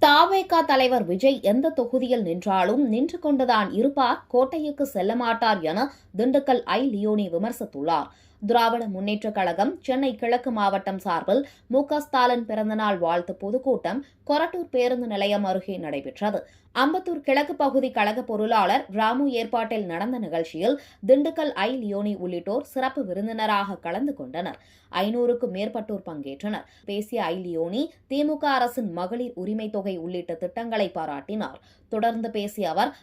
தவேக தலைவர் விஜய் எந்த தொகுதியில் நின்றாலும் நின்று கொண்டுதான் இருப்பார், கோட்டைக்கு செல்ல மாட்டார் என திண்டுக்கல் லியோனி விமர்சித்துள்ளார். திராவிட முன்னேற்றக் கழகம் சென்னை கிழக்கு மாவட்டம் சார்பில் மு.க.ஸ்டாலின் பிறந்தநாள் வாழ்த்து பொதுக்கூட்டம் கொரட்டூர் பேருந்து நிலையம் அருகே நடைபெற்றது. அம்பத்தூர் கிழக்கு பகுதி கழக பொருளாளர் ராமு ஏற்பாட்டில் நடந்த நிகழ்ச்சியில் திண்டுக்கல் லியோனி உள்ளிட்டோர் சிறப்பு விருந்தினராக கலந்து கொண்டனர். 500க்கும் மேற்பட்டோர் பங்கேற்றனர். பேசிய லியோனி திமுக அரசின் மகளிர் உரிமை தொகை உள்ளிட்ட திட்டங்களை பாராட்டினார். தொடர்ந்து பேசிய அவர்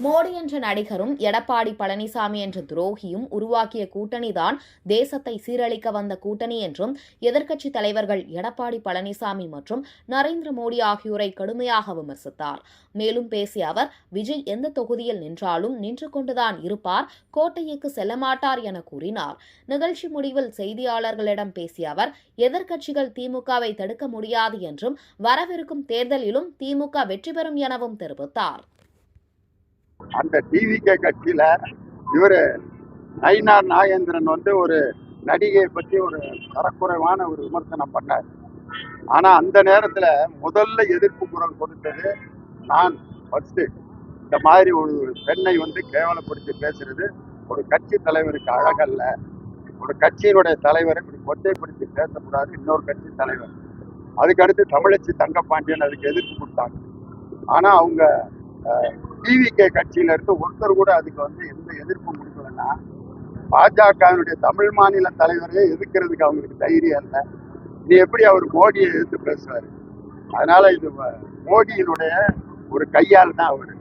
மோடி என்ற நடிகரும் எடப்பாடி பழனிசாமி என்ற துரோகியும் உருவாக்கிய கூட்டணிதான் தேசத்தை சீரழிக்க வந்த கூட்டணி என்றும், எதிர்க்கட்சித் தலைவர்கள் எடப்பாடி பழனிசாமி மற்றும் நரேந்திர மோடி ஆகியோரை கடுமையாக விமர்சித்தார். மேலும் பேசிய அவர், விஜய் எந்த தொகுதியில் நின்றாலும் நின்று கொண்டுதான் இருப்பார், கோட்டைக்கு செல்ல மாட்டார் என கூறினார். நிகழ்ச்சி முடிவில் செய்தியாளர்களிடம் பேசிய அவர், எதிர்க்கட்சிகள் திமுகவை தடுக்க முடியாது என்றும், வரவிருக்கும் தேர்தலிலும் திமுக வெற்றி பெறும் எனவும் தெரிவித்தார். அந்த டிவிகே கட்சியில இவரு நயினார் நாகேந்திரன் ஒரு நடிகையை பற்றி ஒரு தரக்குறைவான ஒரு விமர்சனம் பண்ணார். ஆனா அந்த நேரத்துல முதல்ல எதிர்ப்பு குரல் கொடுத்தது நான். இந்த மாதிரி ஒரு பெண்ணை கேவலப்படுத்தி பேசுறது ஒரு கட்சி தலைவருக்கு அழகல்ல. ஒரு கட்சியினுடைய தலைவரை இப்படி கொச்சைப்படுத்தி பேசக்கூடாது. இன்னொரு கட்சி தலைவர். அதுக்கடுத்து தமிழச்சி தங்கப்பாண்டியன் அதுக்கு எதிர்ப்பு கொடுத்தாங்க. ஆனா அவங்க டிவிகே கட்சியில இருந்து ஒருத்தர் கூட அதுக்கு எந்த எதிர்ப்பும் கொடுக்கலன்னா, பாஜகவினுடைய தமிழ் மாநில தலைவரையே எதிர்க்கிறதுக்கு அவங்களுக்கு தைரியம் இல்லை. நீ எப்படி அவர் மோடியை எதிர்த்து பேசுவாரு? அதனால இது மோடியினுடைய ஒரு கையால் தான் அவரு.